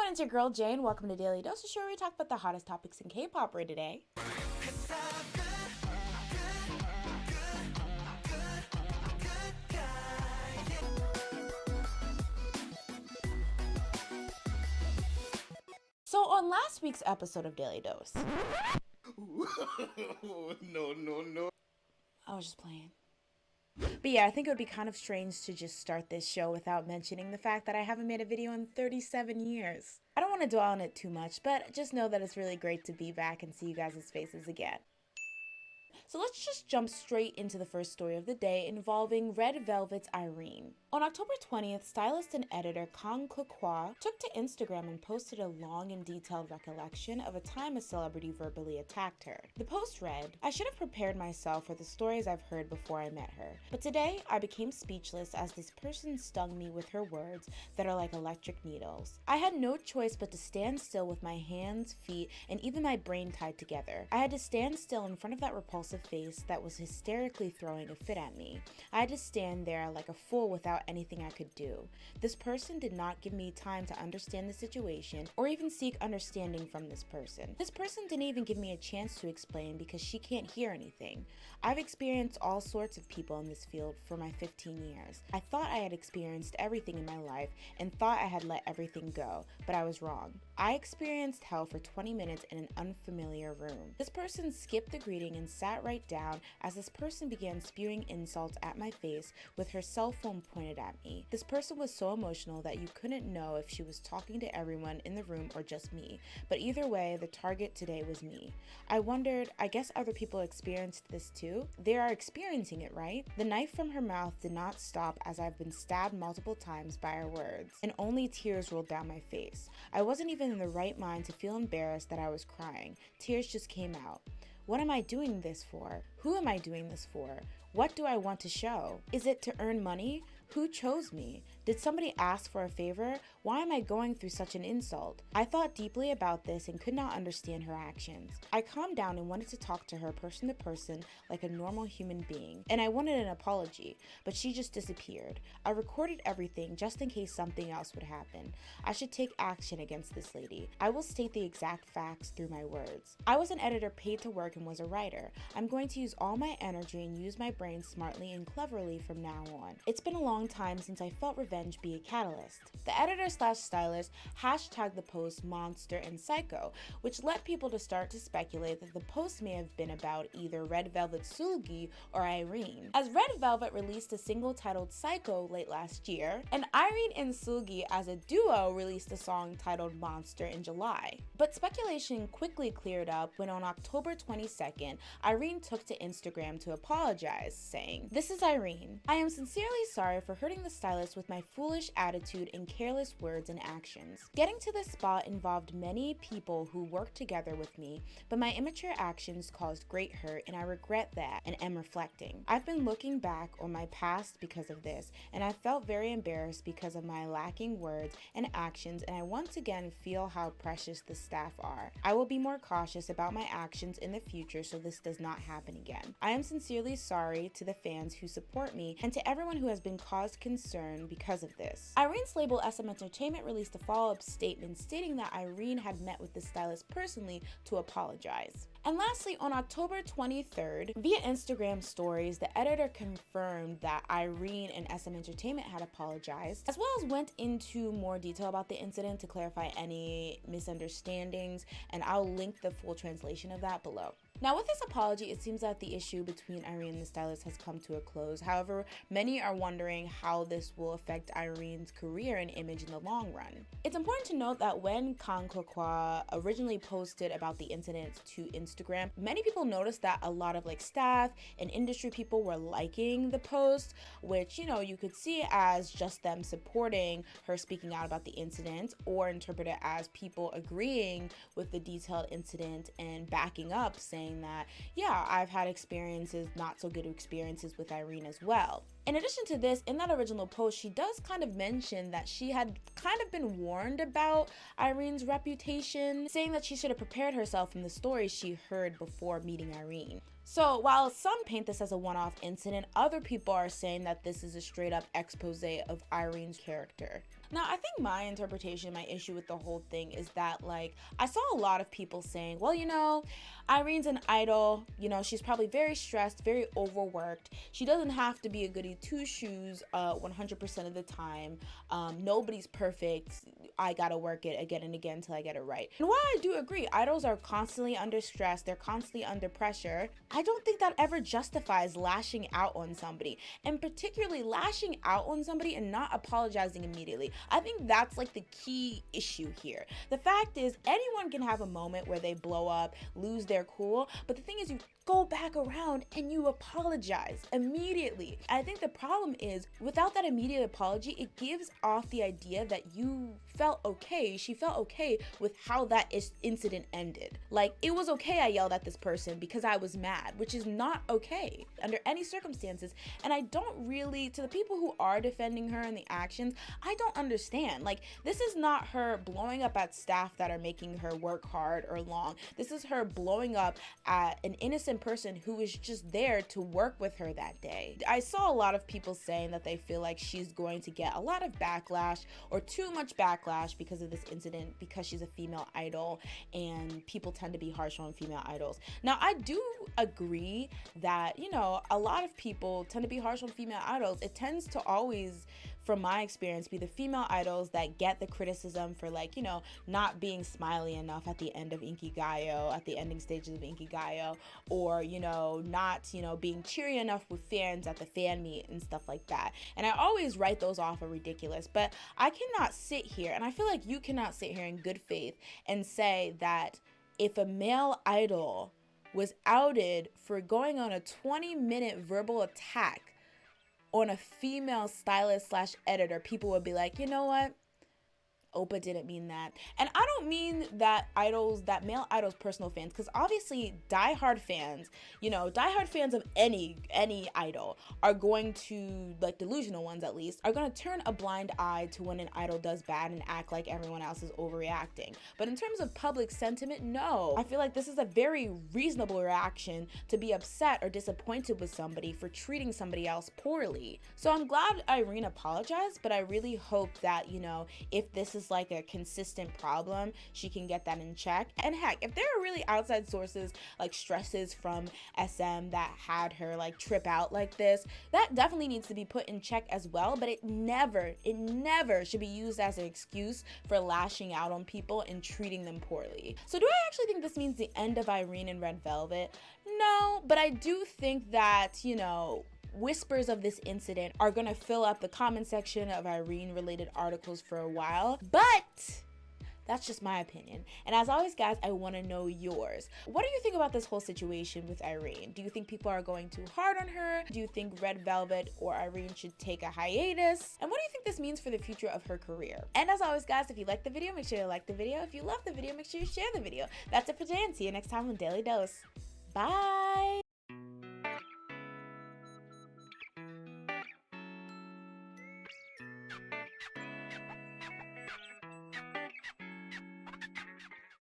everyone, it's your girl Jane. Welcome to Daily Dose, a show where we talk about the hottest topics in K-pop right today. So on last week's episode of Daily Dose, No. I was just playing. But yeah, I think it would be kind of strange to just start this show without mentioning the fact that I haven't made a video in 37 years. I don't want to dwell on it too much, but just know that it's really great to be back and see you guys' faces again. So let's just jump straight into the first story of the day involving Red Velvet's Irene. On October 20th, stylist and editor Kang Kook Hwa took to Instagram and posted a long and detailed recollection of a time a celebrity verbally attacked her. The post read, "I should have prepared myself for the stories I've heard before I met her, but today I became speechless as this person stung me with her words that are like electric needles. I had no choice but to stand still with my hands, feet, and even my brain tied together. I had to stand still in front of that repulsive face that was hysterically throwing a fit at me. I had to stand there like a fool without anything I could do. This person did not give me time to understand the situation or even seek understanding from this person. This person didn't even give me a chance to explain because she can't hear anything. I've experienced all sorts of people in this field for my 15 years. I thought I had experienced everything in my life and thought I had let everything go, but I was wrong. I experienced hell for 20 minutes in an unfamiliar room. This person skipped the greeting and sat right down as this person began spewing insults at my face with her cell phone pointed at me. This person was so emotional that you couldn't know if she was talking to everyone in the room or just me, but either way, the target today was me. I wondered, I guess other people experienced this too? They are experiencing it, right? The knife from her mouth did not stop as I've been stabbed multiple times by her words, and only tears rolled down my face. I wasn't even in the right mind to feel embarrassed that I was crying. Tears just came out. What am I doing this for? Who am I doing this for? What do I want to show? Is it to earn money? Who chose me? Did somebody ask for a favor? Why am I going through such an insult? I thought deeply about this and could not understand her actions. I calmed down and wanted to talk to her person to person like a normal human being, and I wanted an apology, but she just disappeared. I recorded everything just in case something else would happen. I should take action against this lady. I will state the exact facts through my words. I was an editor paid to work and was a writer. I'm going to use all my energy and use my brain smartly and cleverly from now on. It's been a long time since I felt revenge be a catalyst." The editor/stylist hashtagged the post monster and psycho, which led people to start to speculate that the post may have been about either Red Velvet's Seulgi or Irene, as Red Velvet released a single titled Psycho late last year, and Irene and Seulgi as a duo released a song titled Monster in July. But speculation quickly cleared up when on October 22nd, Irene took to Instagram to apologize, saying, "This is Irene. I am sincerely sorry for hurting the stylist with my foolish attitude and careless words and actions. Getting to this spot involved many people who worked together with me, but my immature actions caused great hurt and I regret that and am reflecting. I've been looking back on my past because of this, and I felt very embarrassed because of my lacking words and actions, and I once again feel how precious the staff are. I will be more cautious about my actions in the future so this does not happen again. I am sincerely sorry to the fans who support me and to everyone who has been caused concern because of this." Irene's label SM Entertainment released a follow-up statement stating that Irene had met with the stylist personally to apologize. And lastly, on October 23rd, via Instagram stories, the editor confirmed that Irene and SM Entertainment had apologized, as well as went into more detail about the incident to clarify any misunderstandings, and I'll link the full translation of that below. Now, with this apology, it seems that the issue between Irene and the stylist has come to a close. However, many are wondering how this will affect Irene's career and image in the long run. It's important to note that when Kang Kook Hwa originally posted about the incident to Instagram, many people noticed that a lot of staff and industry people were liking the post, which, you could see as just them supporting her speaking out about the incident, or interpret it as people agreeing with the detailed incident and backing up, saying that, yeah, I've had experiences, not so good experiences with Irene as well. In addition to this, in that original post, she does kind of mention that she had kind of been warned about Irene's reputation, saying that she should have prepared herself from the stories she heard before meeting Irene. So while some paint this as a one-off incident, other people are saying that this is a straight up expose of Irene's character. Now, I think my interpretation, my issue with the whole thing is that, like, I saw a lot of people saying, well, you know, Irene's an idol, you know, she's probably very stressed, very overworked. She doesn't have to be a goody two-shoes 100% of the time. Nobody's perfect. I gotta work it again and again until I get it right. And while I do agree, idols are constantly under stress, they're constantly under pressure, I don't think that ever justifies lashing out on somebody, and particularly lashing out on somebody and not apologizing immediately. I think that's like the key issue here. The fact is, anyone can have a moment where they blow up, lose their cool, but the thing is, you go back around and you apologize immediately. I think the problem is, without that immediate apology, it gives off the idea that you felt okay, she felt okay with how that incident ended. Like, it was okay I yelled at this person because I was mad, which is not okay under any circumstances. And I don't really, to the people who are defending her and the actions, I don't understand. Like, this is not her blowing up at staff that are making her work hard or long. This is her blowing up at an innocent person who is just there to work with her that day. I saw a lot of people saying that they feel like she's going to get a lot of backlash or too much backlash because of this incident, because she's a female idol and people tend to be harsh on female idols. Now, I do agree that, you know, a lot of people tend to be harsh on female idols. It tends to always, from my experience, be the female idols that get the criticism for, like, you know, not being smiley enough at the end of Inkigayo, at the ending stages of Inkigayo, or, you know, not, you know, being cheery enough with fans at the fan meet and stuff like that. And I always write those off as ridiculous, but I cannot sit here, and I feel like you cannot sit here in good faith and say that if a male idol was outed for going on a 20-minute verbal attack on a female stylist / editor, people would be like, you know what? Oppa didn't mean that. And I don't mean that male idols personal fans, because obviously diehard fans, you know, diehard fans of any idol are going to, like delusional ones at least, are going to turn a blind eye to when an idol does bad and act like everyone else is overreacting. But in terms of public sentiment, no. I feel like this is a very reasonable reaction to be upset or disappointed with somebody for treating somebody else poorly. So I'm glad Irene apologized, but I really hope that, you know, if this is like a consistent problem, she can get that in check. And heck, if there are really outside sources like stresses from SM that had her like trip out like this, that definitely needs to be put in check as well. But it never should be used as an excuse for lashing out on people and treating them poorly. So do I actually think this means the end of Irene and Red Velvet? No, but I do think that, you know, whispers of this incident are gonna fill up the comment section of Irene related articles for a while, but that's just my opinion. And as always, guys, I want to know yours. What do you think about this whole situation with Irene? Do you think people are going too hard on her? Do you think Red Velvet or Irene should take a hiatus? And what do you think this means for the future of her career? And as always, guys, if you like the video, make sure you like the video. If you love the video, make sure you share the video. That's it for today, and see you next time on Daily Dose. Bye!